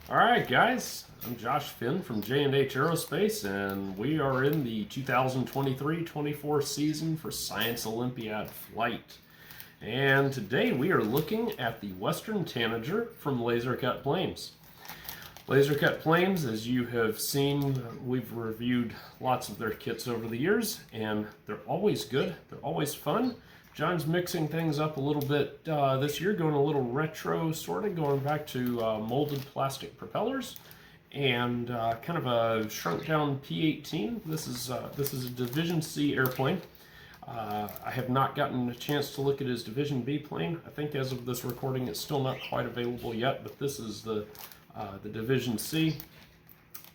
Alright guys, I'm Josh Finn from J&H Aerospace, and we are in the 2023-24 season for Science Olympiad flight. And today we are looking at the Western Tanager from Lasercutplanes. Lasercutplanes, as you have seen, we've reviewed lots of their kits over the years, and they're always good, they're always fun. John's mixing things up a little bit this year, going a little retro, sort of going back to molded plastic propellers and kind of a shrunk down P-18. This is a Division C airplane. I have not gotten a chance to look at his Division B plane. I think as of this recording, it's still not quite available yet, but this is the Division C,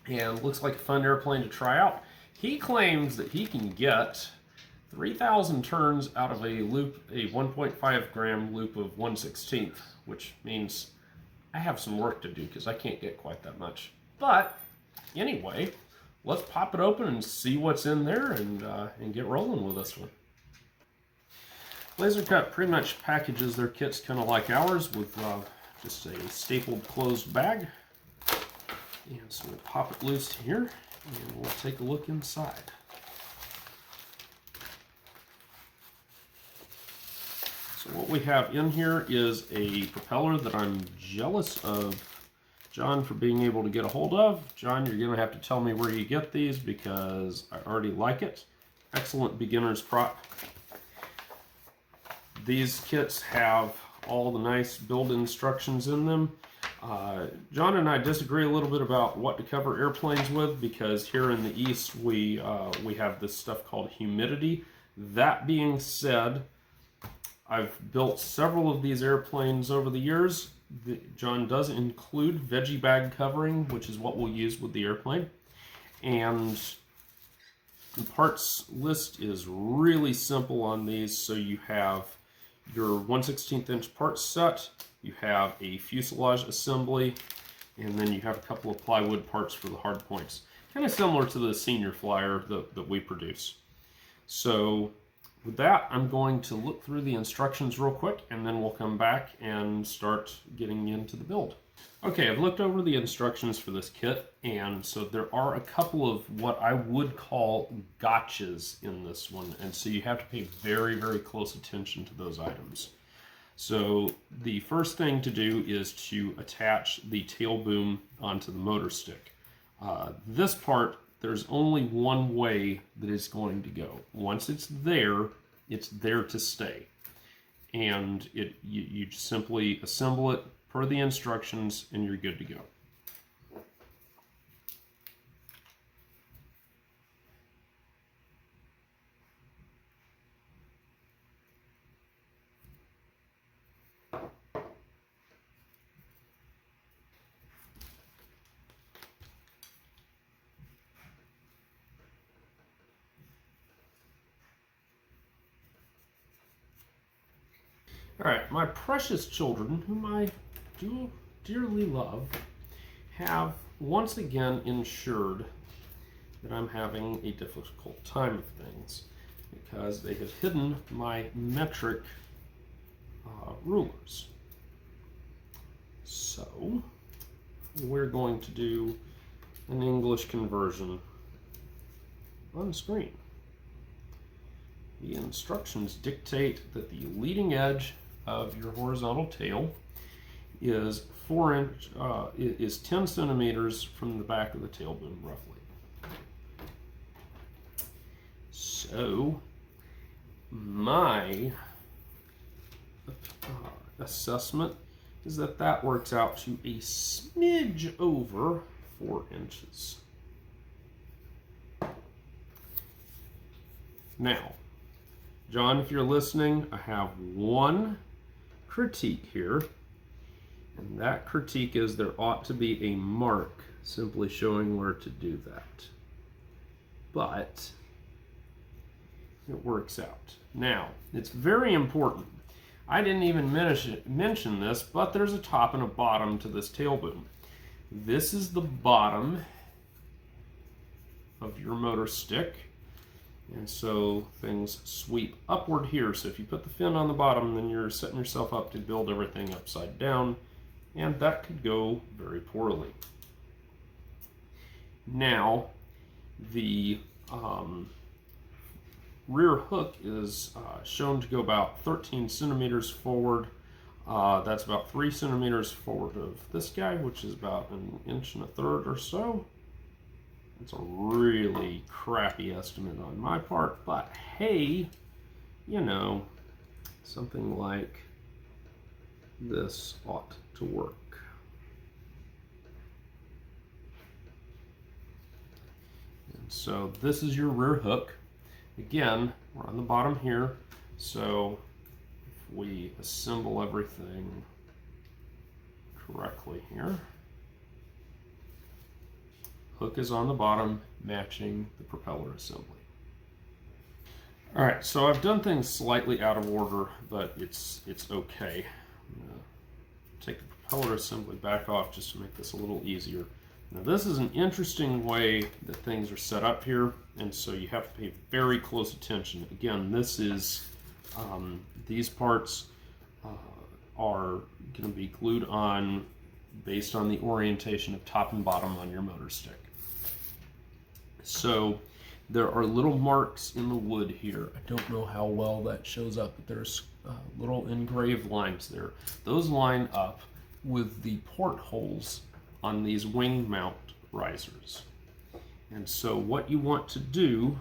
and looks like a fun airplane to try out. He claims that he can get 3,000 turns out of a loop, a 1.5 gram loop of 1/16, which means I have some work to do because I can't get quite that much. But anyway, let's pop it open and see what's in there and get rolling with this one. Lasercut pretty much packages their kits kind of like ours with just a stapled closed bag. And so we'll pop it loose here and we'll take a look inside. So what we have in here is a propeller that I'm jealous of John for being able to get a hold of. John, you're going to have to tell me where you get these because I already like it. Excellent beginner's prop. These kits have all the nice build instructions in them. John and I disagree a little bit about what to cover airplanes with because here in the East we have this stuff called humidity. That being said, I've built several of these airplanes over the years. John does include veggie bag covering, which is what we'll use with the airplane. And the parts list is really simple on these. So you have your 1/16 inch parts set, you have a fuselage assembly, and then you have a couple of plywood parts for the hard points. Kind of similar to the senior flyer that we produce. So with that, I'm going to look through the instructions real quick, and then we'll come back and start getting into the build. Okay, I've looked over the instructions for this kit, and so there are a couple of what I would call gotchas in this one, and so you have to pay very, very close attention to those items. So the first thing to do is to attach the tail boom onto the motor stick. This part, there's only one way that it's going to go. Once it's there to stay. And you simply assemble it per the instructions and you're good to go. All right, my precious children, whom I do dearly love, have once again ensured that I'm having a difficult time of things because they have hidden my metric rulers. So we're going to do an English conversion on screen. The instructions dictate that the leading edge of your horizontal tail is 10 centimeters from the back of the tail boom, roughly. So my assessment is that works out to a smidge over 4 inches. Now, John, if you're listening, I have one critique here, and that critique is there ought to be a mark simply showing where to do that. But it works out. Now, it's very important. I didn't even mention this, but there's a top and a bottom to this tail boom. This is the bottom of your motor stick. And so things sweep upward here. So if you put the fin on the bottom, then you're setting yourself up to build everything upside down. and that could go very poorly. Now, the rear hook is shown to go about 13 centimeters forward. That's about 3 centimeters forward of this guy, which is about 1 1/3 inches or so. It's a really crappy estimate on my part, but hey, you know, something like this ought to work. And so this is your rear hook. Again, we're on the bottom here, so if we assemble everything correctly here, hook is on the bottom, matching the propeller assembly. All right, so I've done things slightly out of order, but it's okay. I'm gonna take the propeller assembly back off just to make this a little easier. Now this is an interesting way that things are set up here, and so you have to pay very close attention. Again, this is, these parts are going to be glued on based on the orientation of top and bottom on your motor stick. So there are little marks in the wood here. I don't know how well that shows up, but there's little engraved lines there. Those line up with the portholes on these wing mount risers. And so what you want to do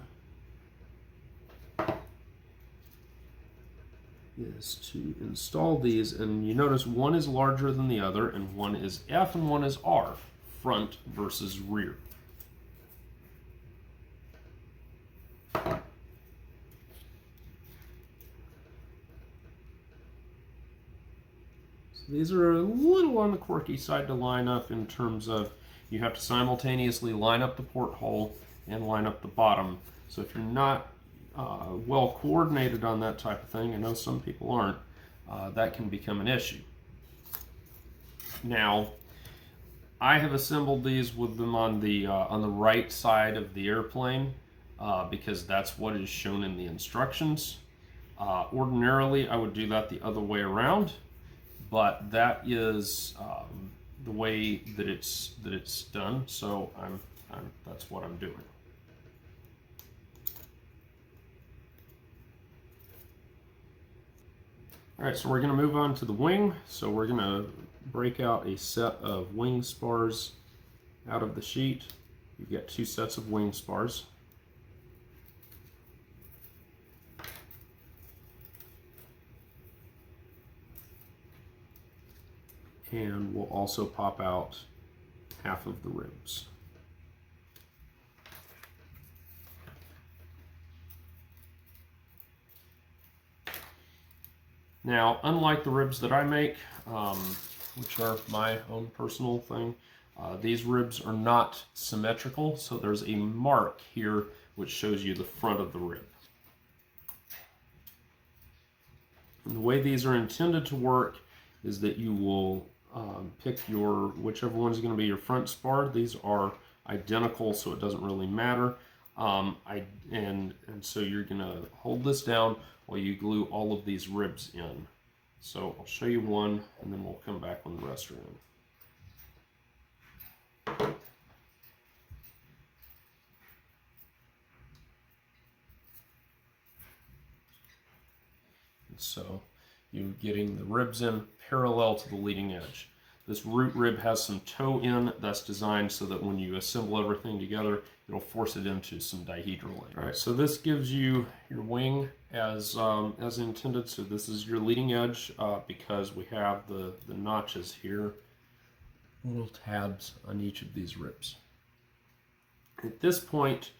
is to install these, and you notice one is larger than the other, and one is F and one is R, front versus rear. These are a little on the quirky side to line up in terms of you have to simultaneously line up the porthole and line up the bottom. So if you're not well coordinated on that type of thing, I know some people aren't, that can become an issue. Now, I have assembled these with them on the right side of the airplane because that's what is shown in the instructions. Ordinarily, I would do that the other way around, but that is the way that it's done. So that's what I'm doing. All right, so we're going to move on to the wing. So we're going to break out a set of wing spars out of the sheet. You've got 2 sets of wing spars. And we'll also pop out half of the ribs. Now, unlike the ribs that I make, which are my own personal thing, these ribs are not symmetrical, so there's a mark here which shows you the front of the rib. And the way these are intended to work is that you will pick your, whichever one's going to be your front spar. These are identical, so it doesn't really matter. And so you're going to hold this down while you glue all of these ribs in. So I'll show you one, and then we'll come back when the rest are in. And so you're getting the ribs in parallel to the leading edge. This root rib has some toe in that's designed so that when you assemble everything together, it'll force it into some dihedral. All right, so this gives you your wing as intended. So this is your leading edge because we have the notches here, little tabs on each of these ribs. At this point,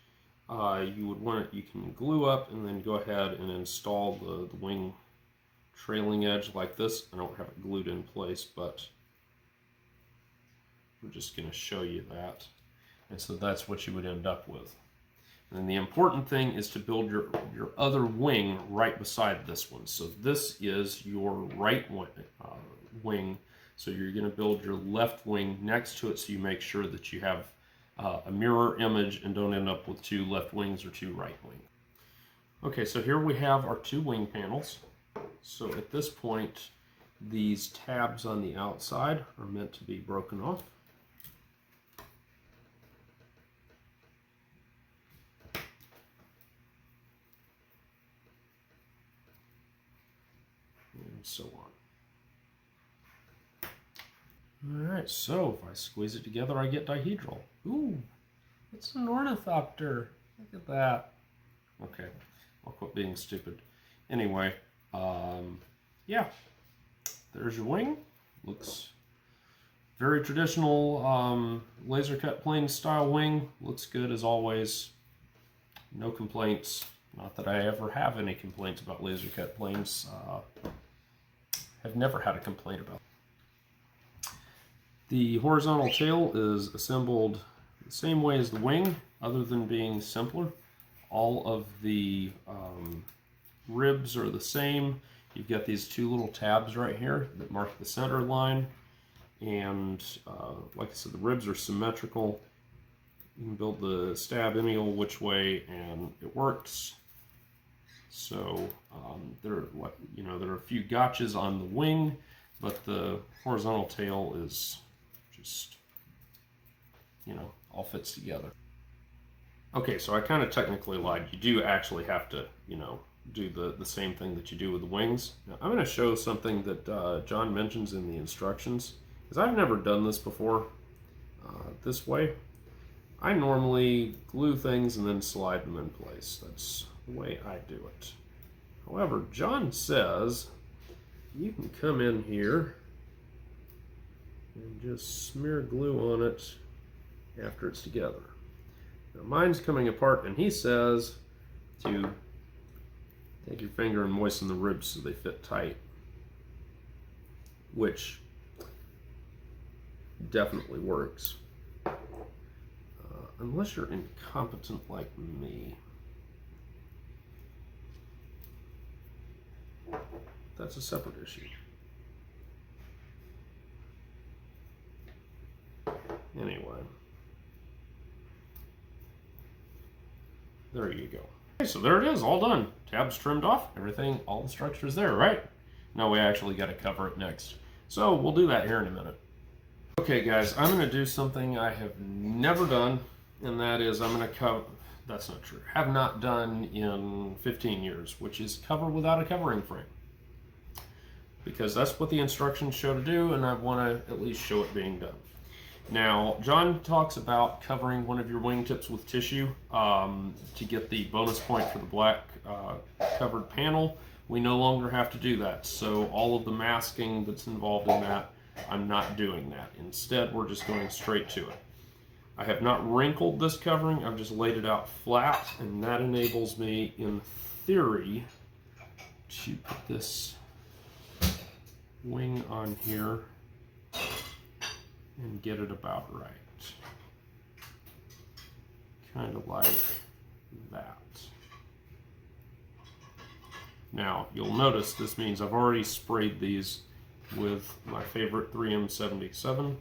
you can glue up and then go ahead and install the wing trailing edge like this. I don't have it glued in place, but we're just going to show you that. And so that's what you would end up with. And the important thing is to build your other wing right beside this one. So this is your right wing. So you're going to build your left wing next to it so you make sure that you have a mirror image and don't end up with 2 left wings or 2 right wings. Okay, so here we have our 2 wing panels. So at this point, These tabs on the outside are meant to be broken off. And so on. Alright, so if I squeeze it together, I get dihedral. Ooh, it's an ornithopter. Look at that. Okay, I'll quit being stupid. Anyway, yeah, there's your wing. Looks very traditional Lasercutplane style wing. Looks good as always. No complaints. Not that I ever have any complaints about Lasercutplanes. I've never had a complaint about it. The horizontal tail is assembled the same way as the wing, other than being simpler. All of the ribs are the same. You've got these two little tabs right here that mark the center line, and like I said, the ribs are symmetrical. You can build the stab any old which way and it works. So there are a few gotchas on the wing, but the horizontal tail is just, all fits together. Okay, so I kind of technically lied. You do actually have to, do the same thing that you do with the wings. Now, I'm going to show something that John mentions in the instructions, because I've never done this before this way. I normally glue things and then slide them in place. That's the way I do it. However, John says you can come in here and just smear glue on it after it's together. Now mine's coming apart, and he says to take your finger and moisten the ribs so they fit tight, which definitely works. Unless you're incompetent like me. That's a separate issue. Anyway. There you go. Okay, so there it is, all done. Tabs trimmed off, everything, all the structure's there, right? Now we actually got to cover it next. So we'll do that here in a minute. Okay guys, I'm going to do something I have never done, and that is I'm going to cover, that's not true, have not done in 15 years, which is cover without a covering frame. Because that's what the instructions show to do, and I want to at least show it being done. Now, John talks about covering one of your wingtips with tissue to get the bonus point for the black covered panel. We no longer have to do that, so all of the masking that's involved in that, I'm not doing that. Instead, we're just going straight to it. I have not wrinkled this covering, I've just laid it out flat, and that enables me, in theory, to put this wing on here and get it about right. Kind of like that. Now, you'll notice this means I've already sprayed these with my favorite 3M77.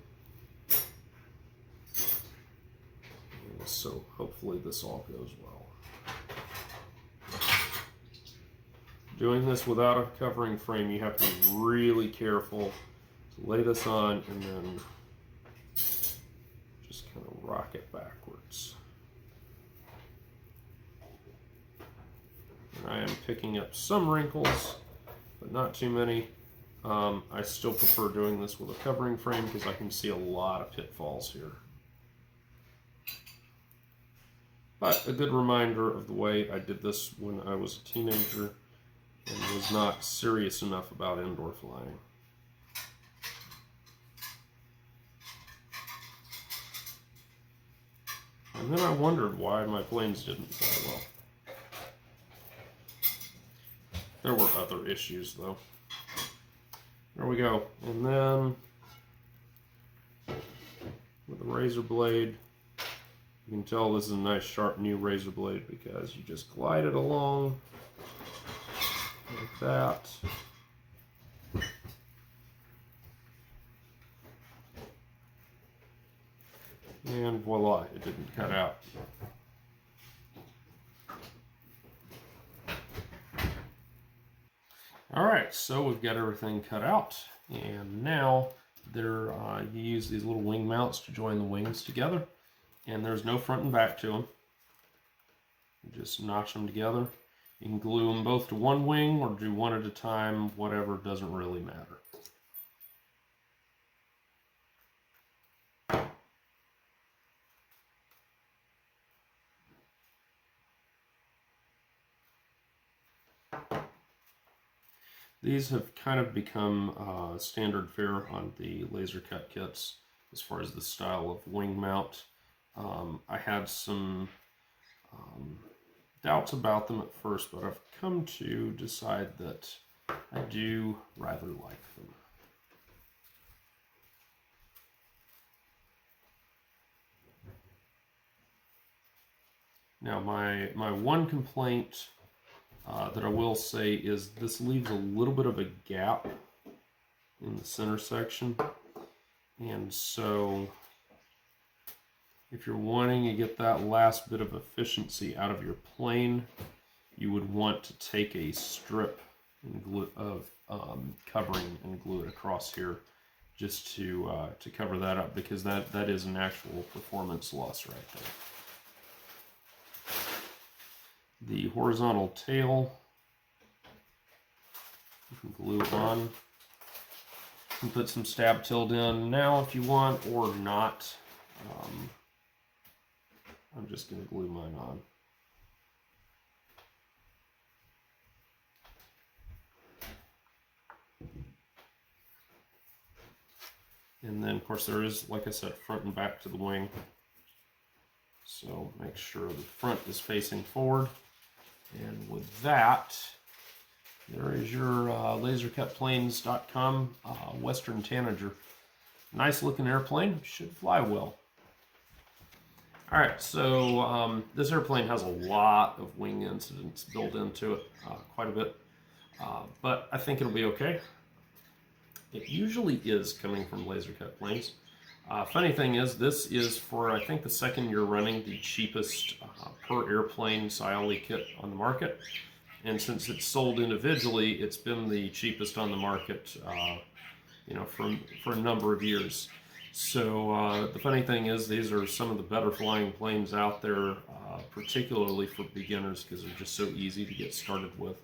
So hopefully this all goes well. Doing this without a covering frame, you have to be really careful to lay this on and then just kind of rock it backwards. And I am picking up some wrinkles, but not too many. I still prefer doing this with a covering frame because I can see a lot of pitfalls here. But a good reminder of the way I did this when I was a teenager and was not serious enough about indoor flying. And then I wondered why my planes didn't fly well. There were other issues though. There we go. And then with the razor blade, you can tell this is a nice sharp new razor blade because you just glide it along like that. And voila, it didn't cut out. Alright, Alright, so we've got everything cut out, and now you use these little wing mounts to join the wings together, and there's no front and back to them. You just notch them together. You can glue them both to one wing or do one at a time, whatever, doesn't really matter. These have kind of become standard fare on the laser cut kits as far as the style of wing mount. I had some doubts about them at first, but I've come to decide that I do rather like them. Now my one complaint that I will say is this leaves a little bit of a gap in the center section, and so if you're wanting to get that last bit of efficiency out of your plane, you would want to take a strip and glue, of covering and glue it across here just to cover that up, because that is an actual performance loss right there. The horizontal tail, you can glue on. You can put some stab tilt in now if you want, or not. I'm just going to glue mine on. And then, of course, there is, like I said, front and back to the wing. So make sure the front is facing forward. And with that, there is your Lasercutplanes.com Western Tanager. Nice looking airplane, should fly well. Alright, so this airplane has a lot of wing incidents built into it, quite a bit, but I think it'll be okay. It usually is coming from Lasercutplanes. Funny thing is, this is for, I think, the second year running, the cheapest per airplane Siali kit on the market. And since it's sold individually, it's been the cheapest on the market, you know, for a number of years. So the funny thing is, these are some of the better flying planes out there, particularly for beginners, because they're just so easy to get started with.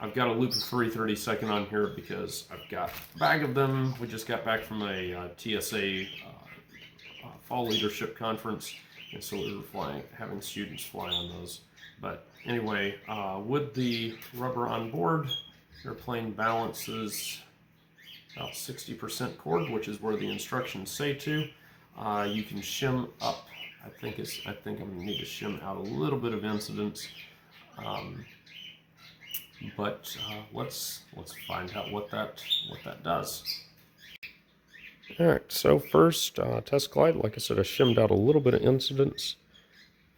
I've got a loop of 332nd on here because I've got a bag of them. We just got back from a TSA fall leadership conference, and so we were having students fly on those. But anyway, with the rubber on board, airplane balances about 60% chord, which is where the instructions say to. You can shim up. I think I'm gonna need to shim out a little bit of incidence. But let's find out what that does. All right, so first test glide. Like I said, I shimmed out a little bit of incidence,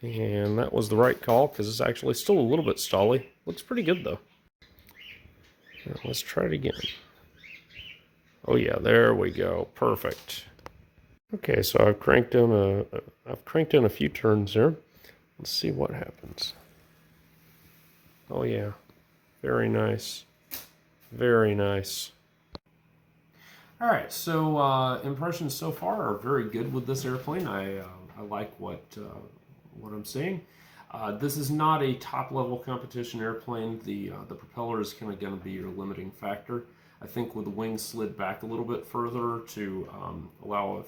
and that was the right call because it's actually still a little bit stally. Looks pretty good though. Now, let's try it again. Oh yeah, there we go. Perfect. Okay, so I've cranked in a few turns there. Let's see what happens. Oh yeah. Very nice. Very nice. Alright, so impressions so far are very good with this airplane. I like what I'm seeing. This is not a top-level competition airplane. The propeller is kind of going to be your limiting factor. I think with the wings slid back a little bit further to allow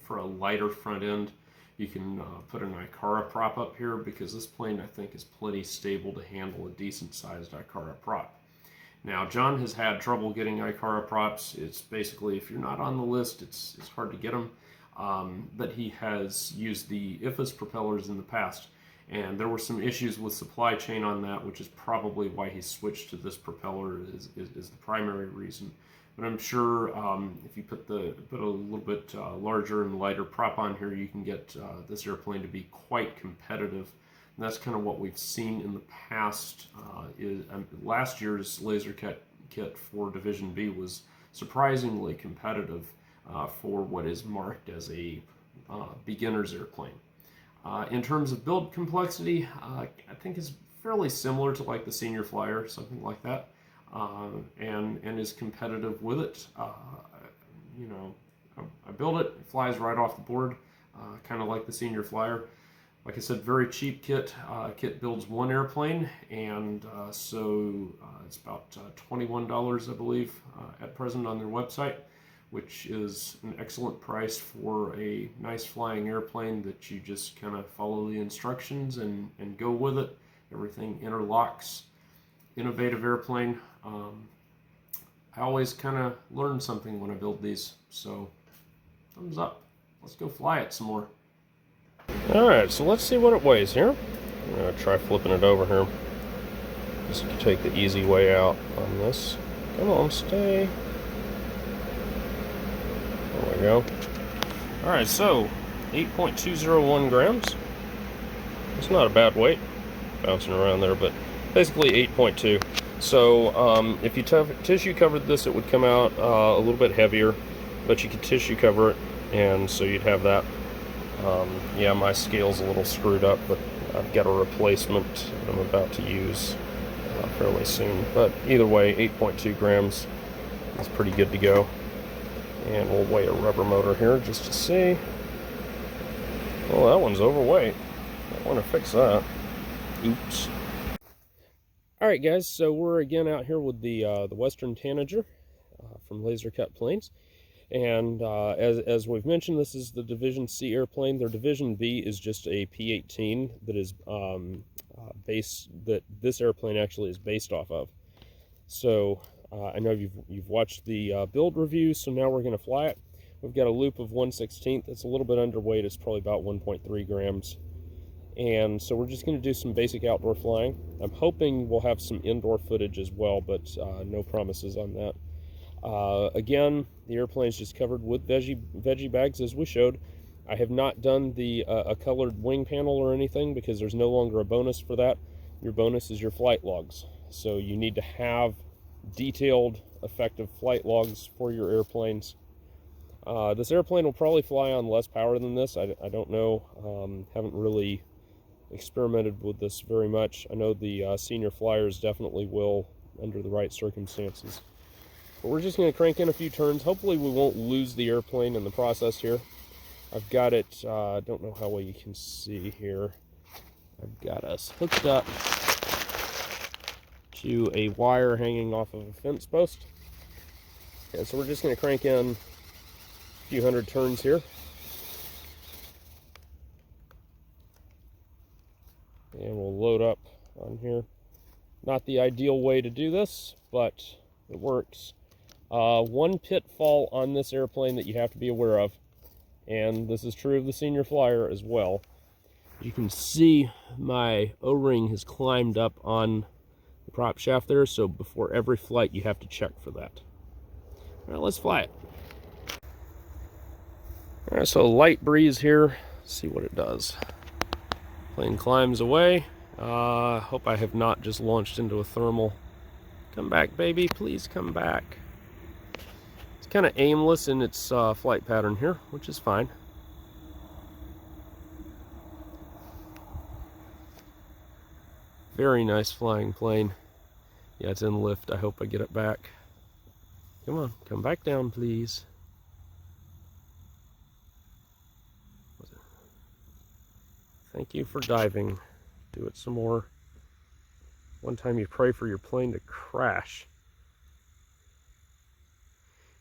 for a lighter front end, you can put an Ikara prop up here, because this plane, I think, is plenty stable to handle a decent-sized Ikara prop. Now, John has had trouble getting Ikara props. It's basically, if you're not on the list, it's hard to get them. But he has used the IFAS propellers in the past, and there were some issues with supply chain on that, which is probably why he switched to this propeller, is the primary reason. But I'm sure if you put a little bit larger and lighter prop on here, you can get this airplane to be quite competitive. And that's kind of what we've seen in the past. Last year's Lasercut kit for Division B was surprisingly competitive for what is marked as a beginner's airplane. In terms of build complexity, I think it's fairly similar to like the Senior Flyer, something like that, and is competitive with it. You know, I build it, it flies right off the board, kind of like the Senior Flyer. Like I said, very cheap kit. Kit builds one airplane, and so it's about $21, I believe, at present on their website, which is an excellent price for a nice flying airplane that you just kind of follow the instructions and go with it. Everything interlocks. Innovative airplane. I always kind of learn something when I build these, so thumbs up. Let's go fly it some more. Alright, so let's see what it weighs here. I'm going to try flipping it over here. Just take the easy way out on this. Come on, stay. There we go. Alright, so 8.201 grams. It's not a bad weight. Bouncing around there, but basically 8.2. So if you tissue covered this, it would come out a little bit heavier, but you could tissue cover it, and so you'd have that. Yeah, my scale's a little screwed up, but I've got a replacement that I'm about to use fairly soon. But either way, 8.2 grams is pretty good to go. And we'll weigh a rubber motor here just to see. Well, that one's overweight. I want to fix that. Oops. Alright guys, so we're again out here with the Western Tanager from Lasercutplanes. And as we've mentioned, this is the Division C airplane. Their Division B is just a P-18 that is that this airplane actually is based off of. So I know you've watched the build review, so now we're going to fly it. We've got a loop of 1/16. It's a little bit underweight. It's probably about 1.3 grams. And so we're just going to do some basic outdoor flying. I'm hoping we'll have some indoor footage as well, but no promises on that. Again, the airplane's just covered with veggie bags, as we showed. I have not done a colored wing panel or anything because there's no longer a bonus for that. Your bonus is your flight logs. So you need to have detailed, effective flight logs for your airplanes. This airplane will probably fly on less power than this. I don't know. Haven't really experimented with this very much. I know the Senior Flyers definitely will under the right circumstances. But we're just going to crank in a few turns. Hopefully we won't lose the airplane in the process here. I've got it, I don't know how well you can see here. I've got us hooked up to a wire hanging off of a fence post. Okay, so we're just going to crank in a few hundred turns here. And we'll load up on here. Not the ideal way to do this, but it works. One pitfall on this airplane that you have to be aware of, and this is true of the Senior Flyer as well. You can see my O-ring has climbed up on the prop shaft there, so before every flight you have to check for that. Alright, let's fly it. Alright, so light breeze here. Let's see what it does. Plane climbs away. Hope I have not just launched into a thermal. Come back, baby, please come back. It's kind of aimless in its flight pattern here, which is fine. Very nice flying plane. Yeah, it's in lift. I hope I get it back. Come on, come back down, please. Thank you for diving. Do it some more. One time you pray for your plane to crash.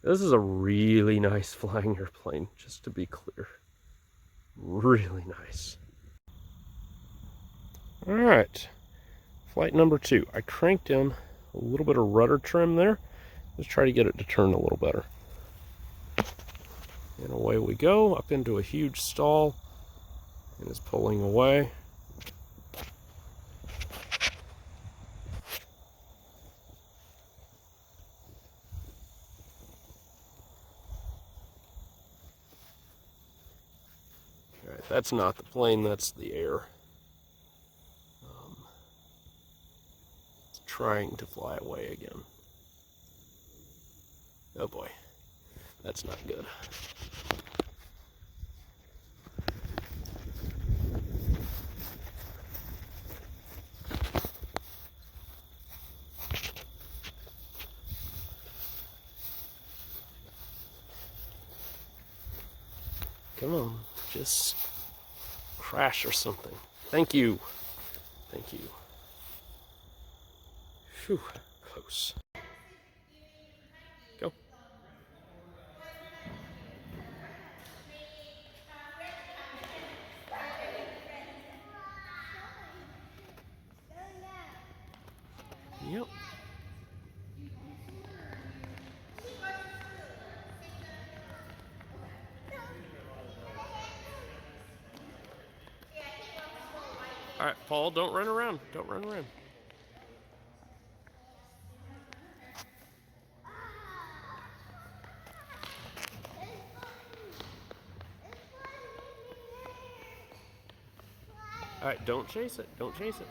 This is a really nice flying airplane, just to be clear. Really nice. Alright, flight number 2. I cranked in a little bit of rudder trim there. Let's try to get it to turn a little better. And away we go, up into a huge stall. And it's pulling away. Alright, that's not the plane, that's the air. It's trying to fly away again. Oh boy, that's not good. Come on, just crash or something. Thank you. Thank you. Phew, close. Go. Yep. All right, Paul, don't run around. Don't run around. All right, don't chase it. Don't chase it.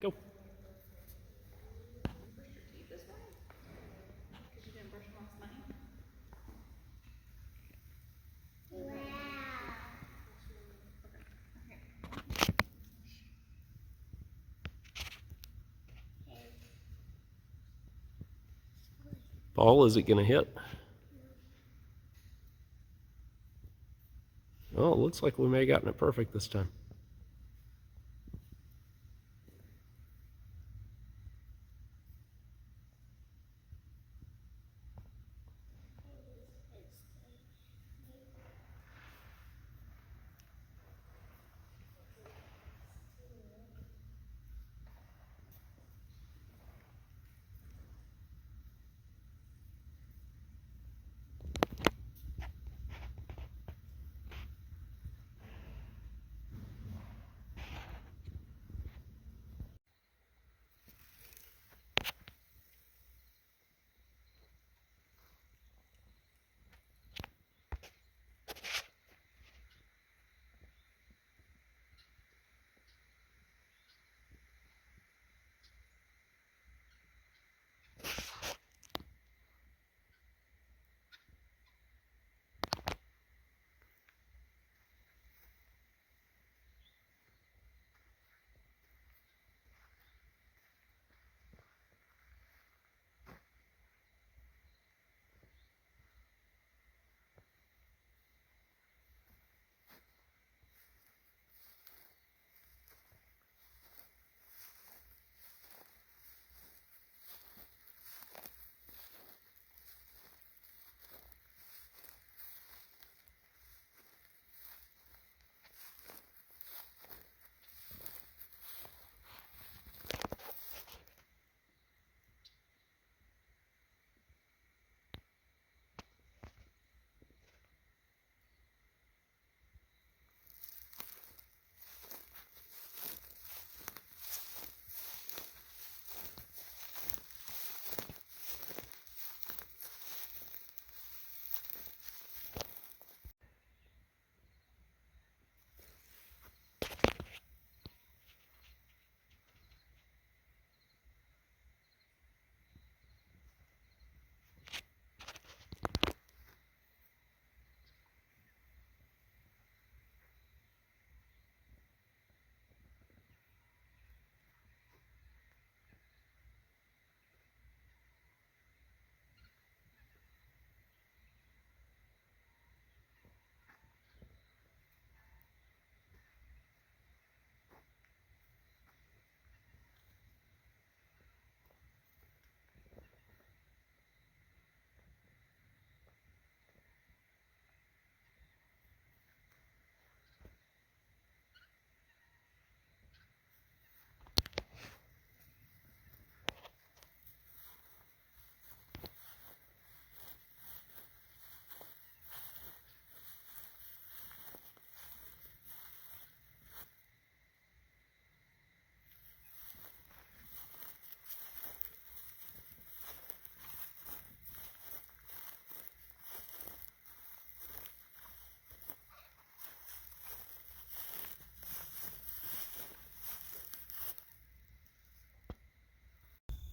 Go. Paul, is it going to hit? Oh, it looks like we may have gotten it perfect this time.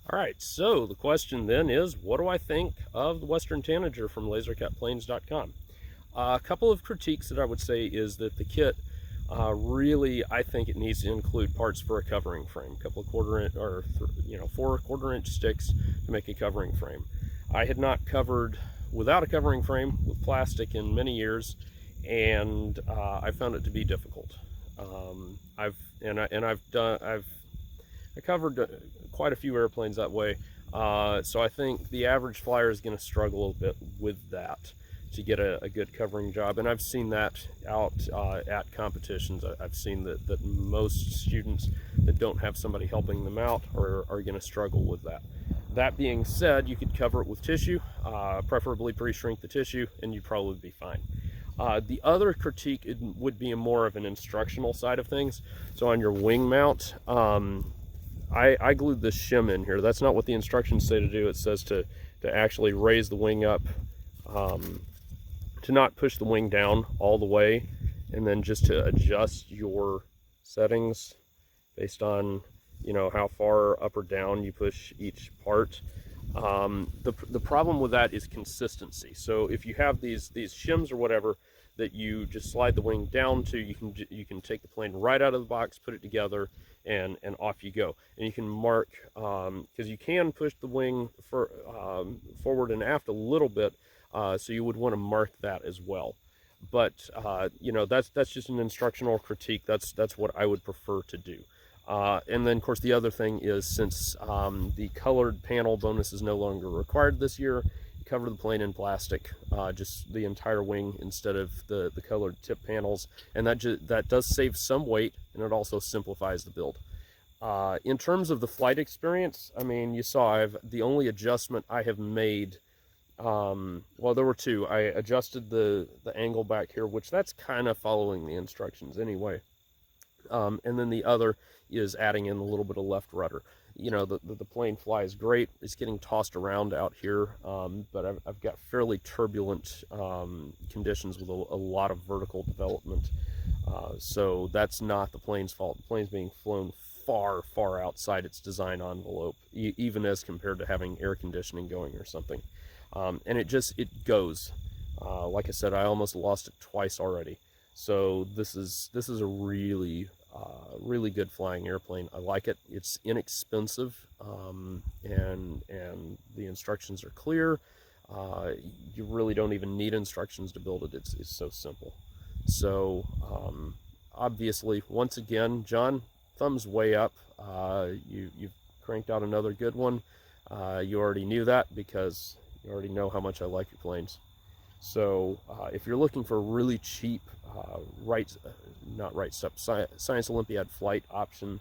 All right, so the question then is, what do I think of the Western Tanager from Lasercutplanes.com? A couple of critiques that I would say is that the kit really, I think it needs to include parts for a covering frame, a couple of 1/4 inch or 4 1/4 inch sticks to make a covering frame. I had not covered without a covering frame with plastic in many years, and I found it to be difficult. I've covered quite a few airplanes that way, so I think the average flyer is going to struggle a bit with that to get a good covering job. And I've seen that out at competitions. I've seen that most students that don't have somebody helping them out are going to struggle with that. That being said, you could cover it with tissue, preferably pre-shrink the tissue, and you'd probably be fine. The other critique would be more of an instructional side of things. So on your wing mount, I glued this shim in here. That's not what the instructions say to do. It says to actually raise the wing up, to not push the wing down all the way, and then just to adjust your settings based on, you know, how far up or down you push each part. The problem with that is consistency. So if you have these shims or whatever that you just slide the wing down to, you can take the plane right out of the box, put it together, and off you go. And you can mark, because you can push the wing forward and aft a little bit, so you would want to mark that as well. But you know, that's just an instructional critique. That's what I would prefer to do. And then, of course, the other thing is, since the colored panel bonus is no longer required this year, cover the plane in plastic, just the entire wing instead of the colored tip panels, and that does save some weight, and it also simplifies the build. In terms of the flight experience, I mean, you saw the only adjustment I have made, well, there were two. I adjusted the angle back here, which that's kind of following the instructions anyway. And then the other is adding in a little bit of left rudder. You know, the plane flies great. It's getting tossed around out here, but I've got fairly turbulent conditions with a lot of vertical development. So that's not the plane's fault. The plane's being flown far, far outside its design envelope, even as compared to having air conditioning going or something. And it goes. Like I said, I almost lost it twice already. So this is a really really good flying airplane. I like it. It's inexpensive, and the instructions are clear. You really don't even need instructions to build it. It's so simple. So obviously, once again, John, thumbs way up. You've cranked out another good one. You already knew that because you already know how much I like your planes. So if you're looking for a really cheap Science Olympiad flight option,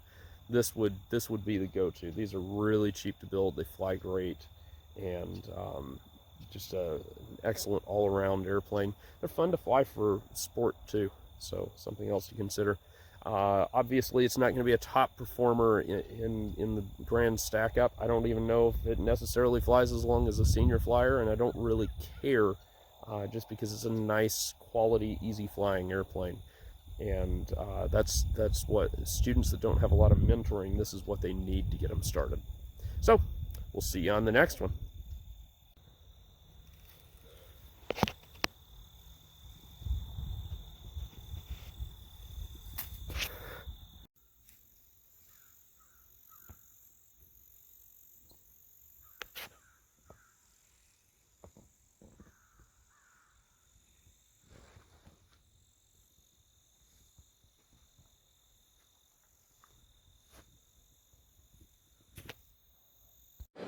this would be the go-to. These are really cheap to build. They fly great, and just an excellent all-around airplane. They're fun to fly for sport too, so something else to consider. Obviously, it's not going to be a top performer in the grand stack up. I don't even know if it necessarily flies as long as a senior flyer, and I don't really care, just because it's a nice, quality, easy flying airplane. And that's what students that don't have a lot of mentoring, this is what they need to get them started. So we'll see you on the next one.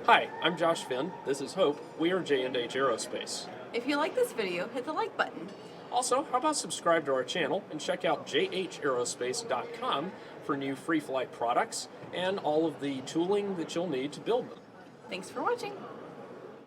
Hi, I'm Josh Finn. This is Hope. We are J&H Aerospace. If you like this video, hit the like button. Also, how about subscribe to our channel and check out jhaerospace.com for new free flight products and all of the tooling that you'll need to build them. Thanks for watching.